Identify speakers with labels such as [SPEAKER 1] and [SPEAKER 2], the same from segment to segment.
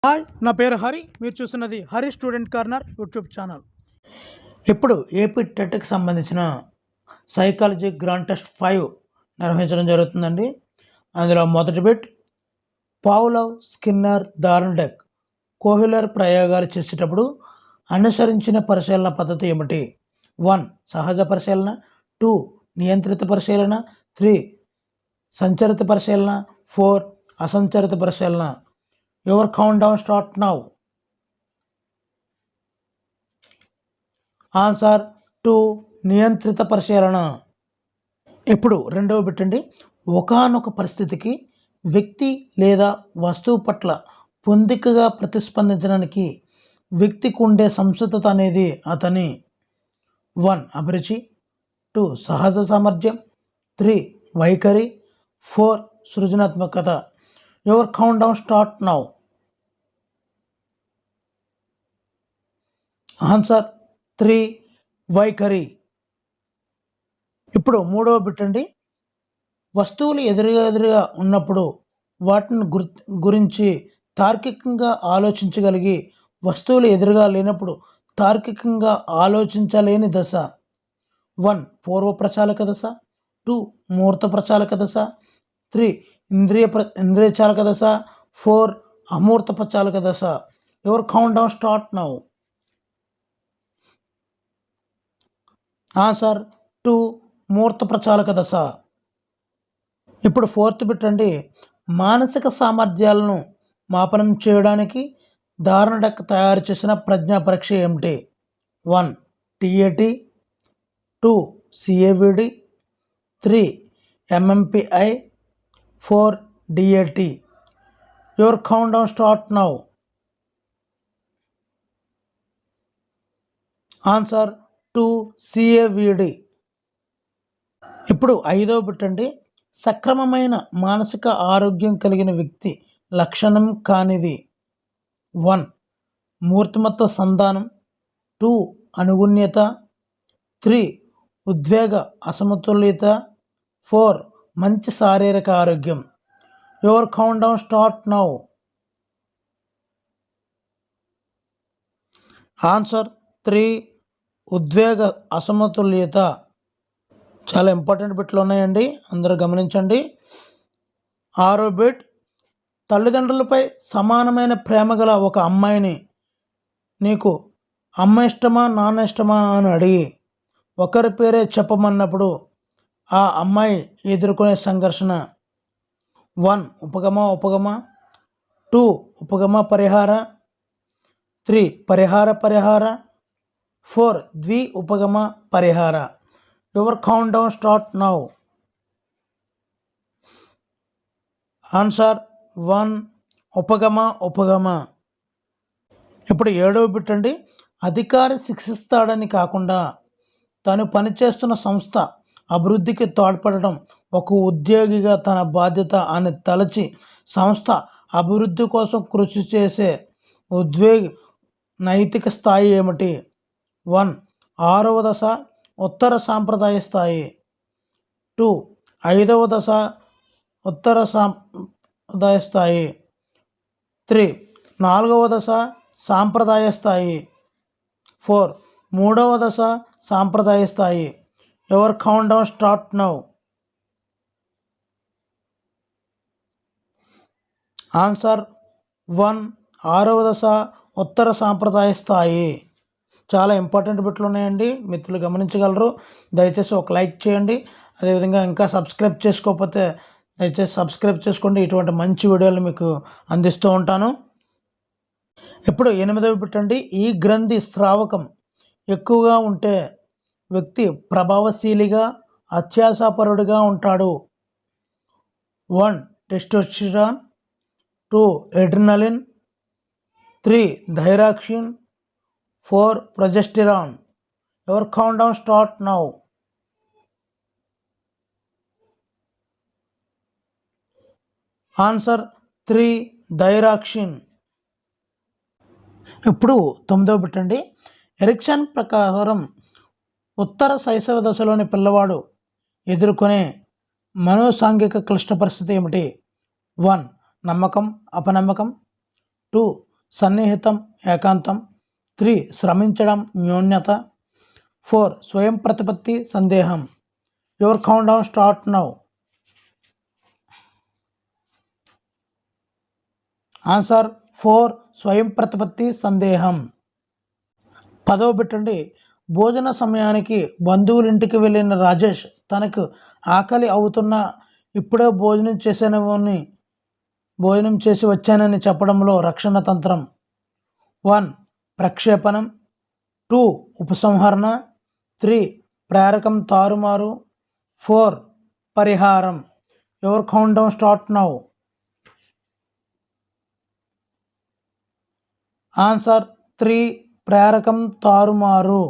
[SPEAKER 1] Hi, నా పేరు హరి. మీరు చూస్తున్నది Hari student corner YouTube channel. ఇప్పుడు ఏపీ టెట్కి సంబంధించిన సైకాలజీ గ్రాండ్ టెస్ట్ 5 నిర్వహించడం జరుగుతుందండి. అందులో మొదటి bit, Pavlov, Skinner, Thorndike Kohler ప్రయోగాలు చేసేటప్పుడు అనుసరించిన పరిశీలన పద్ధతి ఏమిటి? 1. సహజ పరిశీలన, 2. నియంత్రిత పరిశీలన, 3. సంచరిత పరిశీలన, 4. అసంచరిత పరిశీలన. Your countdown start now. Answer 2. నియంత్రిత పరిశీలన. ఇప్పుడు రెండవ బిట్ అండి. ఒకానొక పరిస్థితికి వ్యక్తి లేదా వస్తువు పట్ల పొందికగా ప్రతిస్పందించడానికి వ్యక్తికి ఉండే సంసిద్ధత అనేది అతని 1. అభిరుచి, 2. సహజ సామర్థ్యం, 3. వైఖరి, 4. సృజనాత్మకత. Your countdown start now. Answer 3. వైఖరి. ఇప్పుడు మూడవ బిట్ అండి. వస్తువులు ఎదురుగా ఉన్నప్పుడు వాటిని గురించి తార్కికంగా ఆలోచించగలిగి వస్తువులు ఎదురుగా లేనప్పుడు తార్కికంగా ఆలోచించలేని దశ. 1. పూర్వ ప్రచాలక దశ, 2. ముహూర్త ప్రచాలక దశ, 3. ఇంద్రియ చాలక దశ, 4. అమూర్త ప్రచాలక దశ. Your countdown start now. Answer 2. మూర్త ప్రచాలక దశ. ఇప్పుడు ఫోర్త్ బిట్ అండి. మానసిక సామర్థ్యాలను మాపనం చేయడానికి థార్న్డైక్ తయారు చేసిన ప్రజ్ఞా పరీక్ష ఏమిటి? 1. TAT, 2. CAVD, 3. MMPI, 4. DAT. Your countdown start now. Answer 2. CAVD. ఇప్పుడు ఐదవ బిట్ అండి. సక్రమమైన మానసిక ఆరోగ్యం కలిగిన వ్యక్తి లక్షణం కానిది. 1. మూర్తిమత్వ సంధానం, 2. అనుగుణ్యత, 3. ఉద్వేగ అసమతుల్యత, 4. మంచి శారీరక ఆరోగ్యం. Your countdown start now. Answer 3. ఉద్వేగ అసమతుల్యత. చాలా ఇంపార్టెంట్ బిట్లు ఉన్నాయండి, అందరూ గమనించండి. ఆరో బిట్. తల్లిదండ్రులపై సమానమైన ప్రేమ గల ఒక అమ్మాయిని నీకు అమ్మ ఇష్టమా నాన్న ఇష్టమా అని అడిగి ఒకరి పేరే చెప్పమన్నప్పుడు ఆ అమ్మాయి ఎదుర్కొనే సంఘర్షణ. 1. ఉపగమ, 2. ఉపగమ పరిహార, 3. పరిహార, 4. ఉపగమ పరిహార. Your countdown start now. Answer 1. ఉపగమ. ఇప్పుడు ఏడవ బిట్ అండి. అధికారి శిక్షిస్తాడని కాకుండా తను పనిచేస్తున్న సంస్థ అభివృద్ధికి తోడ్పడడం ఒక ఉద్యోగిగా తన బాధ్యత అని తలచి సంస్థ అభివృద్ధి కోసం కృషి చేసే ఉద్యోగి నైతిక స్థాయి ఏమిటి? 1. 6వ దశ ఉత్తర సాంప్రదాయ స్థాయి, 2. 5వ దశ ఉత్తర సాంప్రదాయ స్థాయి, 3. 4వ దశ సాంప్రదాయ స్థాయి, 4. 3వ దశ సాంప్రదాయ స్థాయి. Your countdown start now. Answer 1. 6వ దశ ఉత్తర సాంప్రదాయ స్థాయి. చాలా ఇంపార్టెంట్ బిట్లు ఉన్నాయండి, మిత్రులు గమనించగలరు. దయచేసి ఒక లైక్ చేయండి. అదేవిధంగా ఇంకా సబ్స్క్రైబ్ చేసుకోకపోతే దయచేసి సబ్స్క్రైబ్ చేసుకోండి. ఇటువంటి మంచి వీడియోలు మీకు అందిస్తూ ఉంటాను. ఇప్పుడు 8వ బిట్ అండి. ఈ గ్రంథి స్రావకం ఎక్కువగా ఉంటే వ్యక్తి ప్రభావశీలిగా అత్యాశాపరుడిగా ఉంటాడు. 1. Testosterone, 2. Adrenaline, 3. Thyroxine, 4. Progesterone. Your countdown start now. Answer 3. Thyroxine. ఇప్పుడు 9వ బిట్ అండి. ఎరిక్సన్ ప్రకారం ఉత్తర శైశవ దశలోని పిల్లవాడు ఎదుర్కొనే మనోసాంఘిక క్లిష్ట పరిస్థితి ఏమిటి? 1. నమ్మకం, అపనమ్మకం, 2. సన్నిహితం ఏకాంతం, 3 శ్రమించడం న్యూన్యత, 4 స్వయం ప్రతిపత్తి సందేహం. Your countdown start now. Answer 4 స్వయం ప్రతిపత్తి సందేహం. 10వ పెట్టండి. భోజన సమయానికి బంధువుల ఇంటికి వెళ్ళిన రాజేష్ తనకు ఆకలి అవుతున్నా ఇప్పుడే భోజనం చేసి వచ్చానని చెప్పడంలో రక్షణ తంత్రం. 1 ప్రక్షేపణం, 2 ఉపసంహరణ, 3 ప్రేరకం తారుమారు, 4 పరిహారం. Your countdown start now. Answer 3 ప్రేరకం తారుమారు.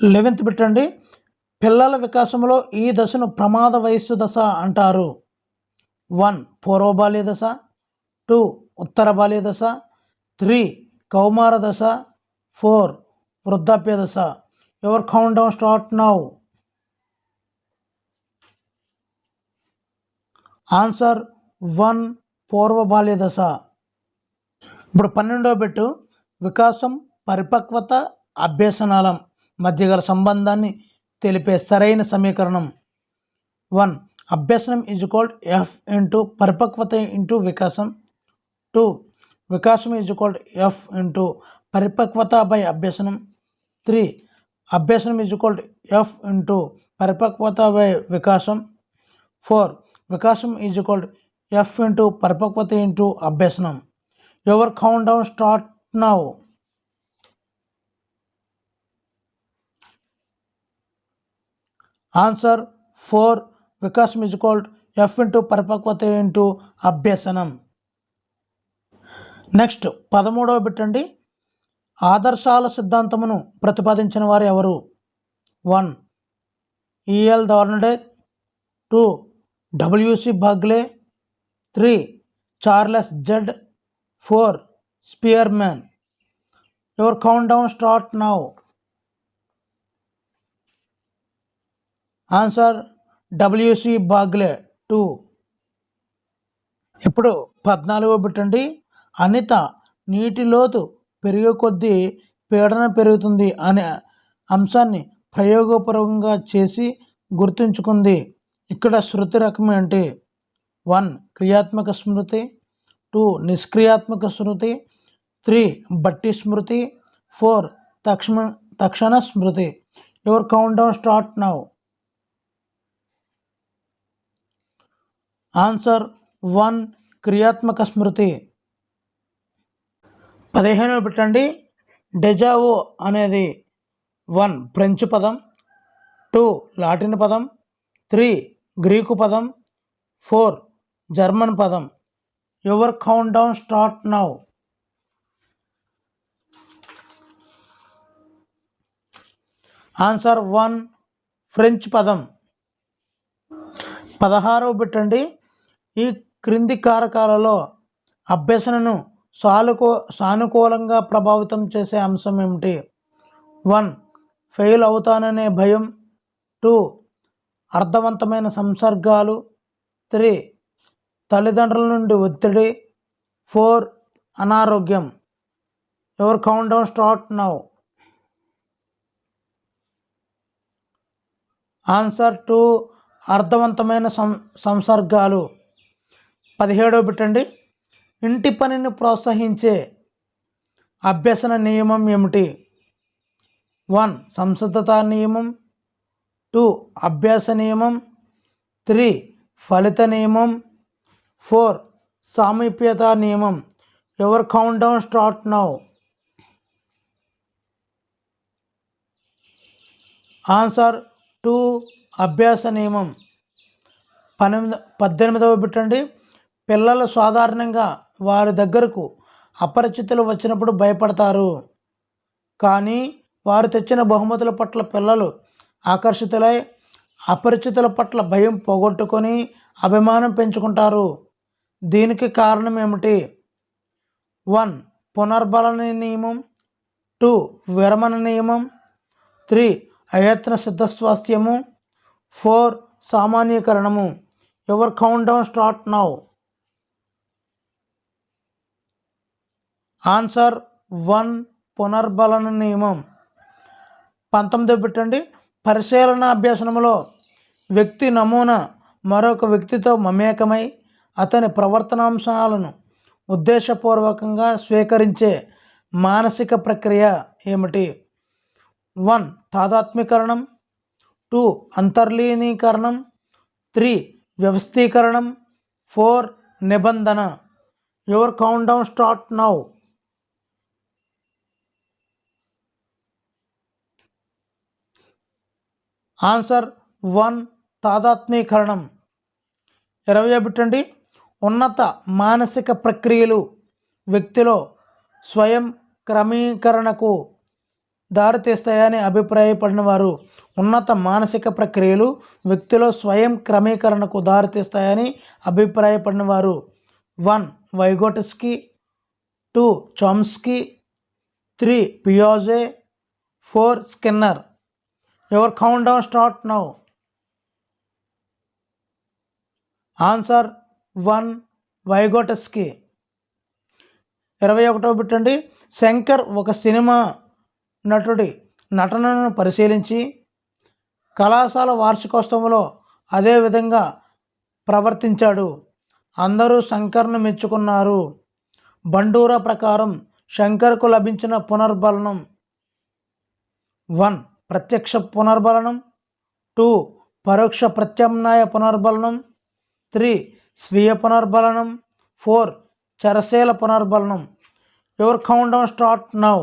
[SPEAKER 1] 11th పెట్టండి. పిల్లల వికాసంలో ఈ దశను ప్రమాద వయస్సు దశ అంటారు. 1 పూర్వ బాల్య దశ, 2 ఉత్తర బాల్య దశ, 3 కౌమార దశ, 4 వృద్ధాప్య దశ. Your countdown start now. Answer 1 పూర్వ బాల్య దశ. ఇప్పుడు 12వ పెట్టు. వికాసం, పరిపక్వత, అభ్యసనాల మధ్య గల సంబంధాన్ని తెలిపే సరైన సమీకరణం. 1 అభ్యసనం ఈజ్ ఈక్వల్డ్ ఎఫ్ ఇంటూ పరిపక్వత ఇంటూ వికాసం. 2 వికాసం ఈజ్ ఈక్వల్డ్ ఎఫ్ ఇంటూ పరిపక్వత బై అభ్యసనం. 3 అభ్యసనం ఈజ్ ఈక్వల్డ్ ఎఫ్ ఇంటూ పరిపక్వత బై వికాసం. 4 వికాసం ఈజ్ ఈక్వల్డ్ ఎఫ్ ఇంటూ పరిపక్వత ఇంటూ అభ్యసనం. Your countdown start now. Answer 4 వికాసం ఈజ్ ఈక్వల్డ్ ఎఫ్ ఇంటూ పరిపక్వత ఇంటూ అభ్యసనం. నెక్స్ట్ 13వ పెట్టండి. ఆదర్శాల సిద్ధాంతమును ప్రతిపాదించిన వారు ఎవరు? 1 E L Thorndike, 2 W C Bagley, 3 Charles Z, 4 Spearman. Your countdown start now. Answer WC Bagley 2. ఇప్పుడు 14వ పెట్టండి. అనిత నీటి లోతు పెరిగే కొద్దీ పీడన పెరుగుతుంది అనే అంశాన్ని ప్రయోగపూర్వకంగా చేసి గుర్తుంచుకుంది. ఇక్కడ శృతి రకం ఏంటి? 1 క్రియాత్మక స్మృతి, 2 నిష్క్రియాత్మక స్మృతి, 3 బట్టి స్మృతి, 4 తక్షణ స్మృతి. Your countdown start now. Answer 1 క్రియాత్మక స్మృతి. 15వ పెట్టండి. డెజావో అనేది 1 ఫ్రెంచ్ పదం, 2 లాటిన్ పదం, 3 గ్రీకు పదం, 4 జర్మన్ పదం. Your countdown start now. Answer 1 French పదం. 16వ పెట్టండి. ఈ క్రింది కారకాలలో అభ్యసనను సానుకూలంగా ప్రభావితం చేసే అంశం ఏమిటి? 1 ఫెయిల్ అవుతాననే భయం, 2 అర్థవంతమైన సంసర్గాలు, 3 తల్లిదండ్రుల నుండి ఒత్తిడి, 4 అనారోగ్యం. Your countdown start now. Answer 2 అర్థవంతమైన సంసర్గాలు. 17వ పెట్టండి. ఇంటి పనిని ప్రోత్సహించే అభ్యసన నియమం ఏమిటి? 1 సంసిద్ధత నియమం, 2 అభ్యాస నియమం, 3 ఫలిత నియమం, 4 సామీప్యత నియమం. Your countdown start now. Answer 2 అభ్యాస నియమం. 18వ పెట్టండి. పిల్లలు సాధారణంగా వారి దగ్గరకు అపరిచితులు వచ్చినప్పుడు భయపడతారు, కానీ వారు తెచ్చిన బహుమతుల పట్ల పిల్లలు ఆకర్షితులై అపరిచితుల పట్ల భయం పోగొట్టుకొని అభిమానం పెంచుకుంటారు. దీనికి కారణం ఏమిటి? 1 పునర్బలన నియమం, 2 విరమణ నియమం, 3 అయత్న సిద్ధస్వాస్థ్యము, 4 సామాన్యీకరణము. Your countdown start now. Answer 1 పునర్బలన నియమం. 19 పెట్టండి. పరిశీలన అభ్యసనంలో వ్యక్తి నమూనా మరొక వ్యక్తితో మమేకమై అతని ప్రవర్తనాంశాలను ఉద్దేశపూర్వకంగా స్వీకరించే మానసిక ప్రక్రియ ఏమిటి? 1 తాదాత్మ్యీకరణం, 2 అంతర్లీనీకరణం, 3 వ్యవస్థీకరణం, 4 నిబంధన. Your countdown start now. Answer 1 తాదాత్మ్యీకరణం. 20 పెట్టండి. ఉన్నత మానసిక ప్రక్రియలు వ్యక్తిలో స్వయం క్రమీకరణకు దారితీస్తాయని అభిప్రాయపడిన వారు. ఉన్నత మానసిక ప్రక్రియలు వ్యక్తిలో స్వయం క్రమీకరణకు దారితీస్తాయని అభిప్రాయపడిన వారు. 1 వైగోటస్కీ, 2 Chomsky, 3 పియాజే, 4 Skinner. Your countdown start now. Answer 1 వైగోటస్కీ. 21 పెట్టండి. శంకర్ ఒక సినిమా నటుడి నటనను పరిశీలించి కళాశాల వార్షికోత్సవంలో అదే విధంగా ప్రవర్తించాడు. అందరూ శంకర్ను మెచ్చుకున్నారు. బండూరా ప్రకారం శంకర్కు లభించిన పునర్బలనం. 1 ప్రత్యక్ష పునర్బలనం, 2 పరోక్ష ప్రత్యామ్నాయ పునర్బలనం, 3 స్వీయ పునర్బలనం, 4 చరశీల పునర్బలనం. Your countdown start now.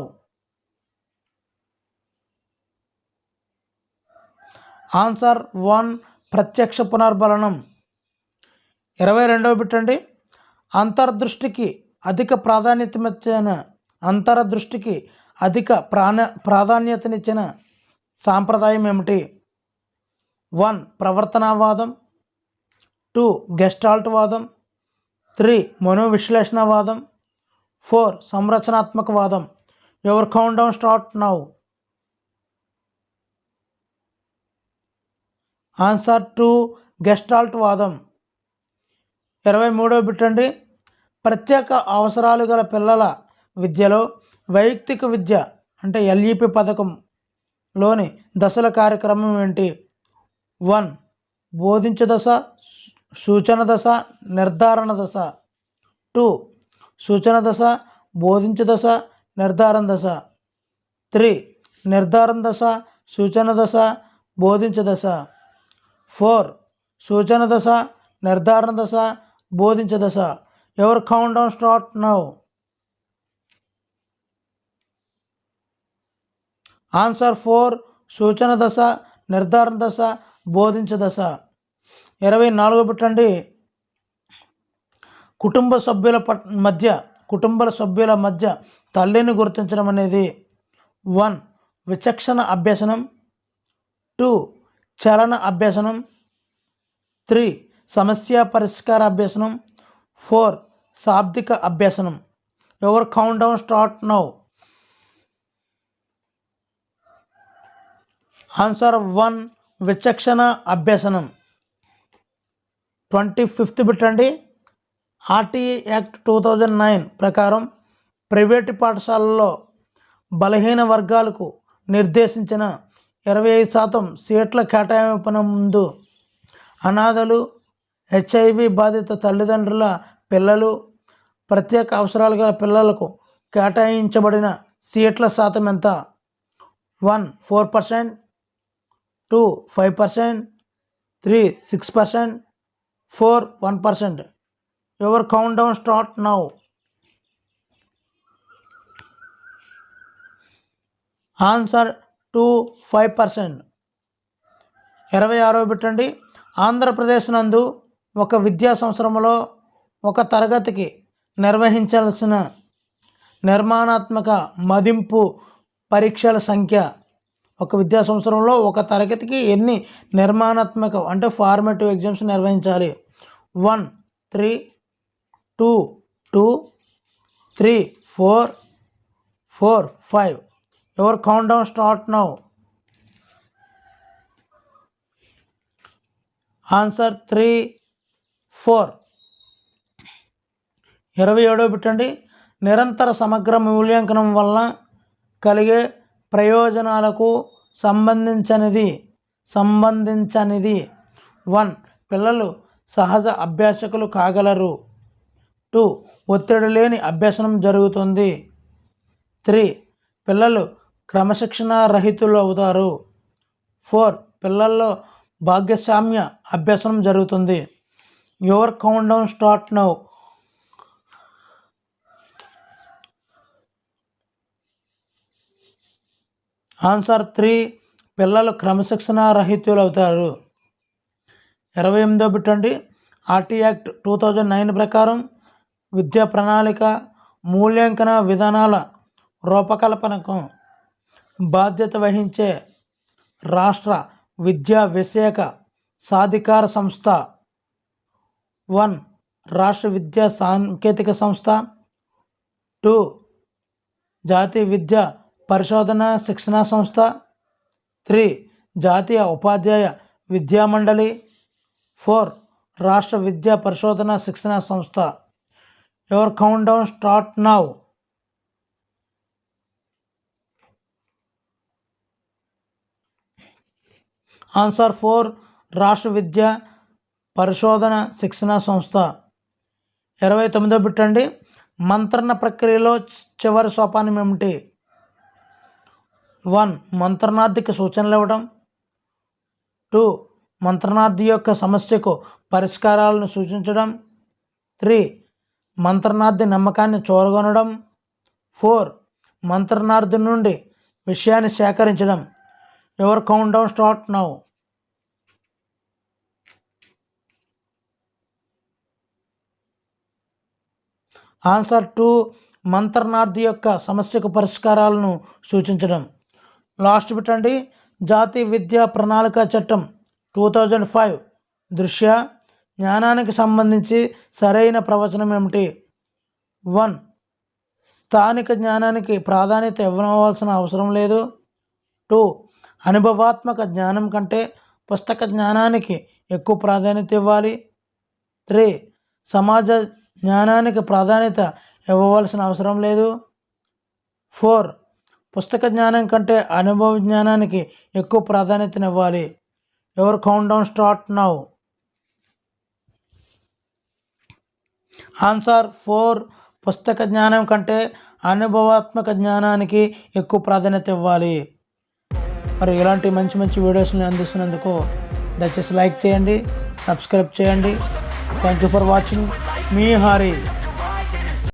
[SPEAKER 1] Answer 1 ప్రత్యక్ష పునర్బలనం. 22 పెట్టండి. అంతర్దృష్టికి అధిక ప్రాధాన్యతనిచ్చిన సాంప్రదాయం ఏమిటి? 1 ప్రవర్తనావాదం, 2 గెస్టాల్ట్ వాదం, 3 మనోవిశ్లేషణవాదం, 4 సంరచనాత్మక వాదం. Your countdown start now. Answer 2 gestalt వాదం. 23 పెట్టండి. ప్రత్యేక అవసరాలు గల పిల్లల విద్యలో వైయక్తిక విద్య అంటే LEP పథకంలోని దశల కార్యక్రమం ఏంటి? 1 బోధించే దశ, సూచన దశ, నిర్ధారణ దశ. 2 సూచన దశ, బోధించే దశ, నిర్ధారణ దశ. 3 నిర్ధారణ దశ, సూచన దశ, బోధించే దశ. 4 సూచన దశ, నిర్ధారణ దశ, బోధించే దశ. Your countdown start now. Answer 4 సూచన దశ, నిర్ధారణ దశ, బోధించే దశ. 24 పెట్టండి. కుటుంబ సభ్యుల మధ్య తల్లిని గుర్తించడం అనేది 1 విచక్షణ అభ్యసనం, 2 చలన అభ్యసనం, 3 సమస్య పరిష్కార అభ్యసనం, 4 శాబ్దిక అభ్యసనం. Your countdown start now. Answer 1 విచక్షణ అభ్యసనం. 25 పెట్టండి. RTE యాక్ట్ 2009 ప్రకారం ప్రైవేటు పాఠశాలల్లో బలహీన వర్గాలకు నిర్దేశించిన 25% సీట్ల కేటాయింపున ముందు అనాథలు, HIV బాధిత తల్లిదండ్రుల పిల్లలు, ప్రత్యేక అవసరాలు గల పిల్లలకు కేటాయించబడిన సీట్ల శాతం ఎంత? 1 4%, 2 5%, 3 6%, 4 1%. Your countdown start now. Answer 2 5%. 26 పెట్టండి. ఆంధ్రప్రదేశ్ నందు ఒక విద్యా సంవత్సరంలో ఒక తరగతికి నిర్వహించాల్సిన నిర్మాణాత్మక మదింపు పరీక్షల సంఖ్య. ఒక విద్యా సంవత్సరంలో ఒక తరగతికి ఎన్ని నిర్మాణాత్మక అంటే ఫార్మేటివ్ ఎగ్జామ్స్ నిర్వహించాలి? 1 3, 2 2, 3 4, 4 5. Your countdown start now. Answer 3 4. 27 పెట్టండి. నిరంతర సమగ్ర మూల్యాంకనం వల్ల కలిగే ప్రయోజనాలకు సంబంధించనిది 1. పిల్లలు సహజ అభ్యాసకులు కాగలరు. 2. ఒత్తిడి లేని అభ్యసనం జరుగుతుంది. 3. పిల్లలు క్రమశిక్షణ రహితులు అవుతారు. 4. పిల్లల్లో భాగస్వామ్య అభ్యసనం జరుగుతుంది. Your countdown start now. Answer 3. పిల్లలు క్రమశిక్షణ రహితులు అవుతారు. 28వ బిట్ అండి. ఆర్టీ యాక్ట్ 2009 ప్రకారం విద్యా ప్రణాళిక మూల్యాంకన విధానాల రూపకల్పనకు బాధ్యత వహించే రాష్ట్ర విద్యా విషయక సాధికార సంస్థ 1. రాష్ట్ర విద్యా సాంకేతిక సంస్థ. 2. జాతీయ విద్యా పరిశోధన శిక్షణా సంస్థ. 3. జాతీయ ఉపాధ్యాయ విద్యా మండలి. 4. రాష్ట్ర విద్యా పరిశోధన శిక్షణా సంస్థ. Your countdown start now. Answer 4. రాష్ట్ర విద్యా పరిశోధన శిక్షణా సంస్థ. 29వ బిట్ అండి. మంత్రణ ప్రక్రియలో చివరి సోపానం ఏమిటి? 1. మంత్రణార్థికి సూచనలు ఇవ్వడం. 2. మంత్రణార్థి యొక్క సమస్యకు పరిష్కారాలను సూచించడం. 3. మంత్రణార్థి నమ్మకాన్ని చూరగొనడం. 4. మంత్రణార్థి నుండి విషయాన్ని సేకరించడం. Your countdown start now. Answer 2. మంత్రణార్థి యొక్క సమస్యకు పరిష్కారాలను సూచించడం. లాస్ట్ బిట్ అండి. జాతీయ విద్యా ప్రణాళిక చట్టం 2005 దృష్ట్యా జ్ఞానానికి సంబంధించి సరైన ప్రవచనం ఏమిటి? 1. స్థానిక జ్ఞానానికి ప్రాధాన్యత ఇవ్వవలసిన అవసరం లేదు. 2. అనుభవాత్మక జ్ఞానం కంటే పుస్తక జ్ఞానానికి ఎక్కువ ప్రాధాన్యత ఇవ్వాలి. 3. సమాజ జ్ఞానానికి ప్రాధాన్యత ఇవ్వవలసిన అవసరం లేదు. 4. పుస్తక జ్ఞానం కంటే అనుభవ జ్ఞానానికి ఎక్కువ ప్రాధాన్యతనివ్వాలి. Your countdown start now. Answer 4. పుస్తక జ్ఞానం కంటే అనుభవాత్మక జ్ఞానానికి ఎక్కువ ప్రాధాన్యత ఇవ్వాలి. మరి ఇలాంటి మంచి మంచి వీడియోస్ని అందిస్తున్నందుకు దయచేసి లైక్ చేయండి, సబ్స్క్రైబ్ చేయండి. Thank you for watching. Me Hari.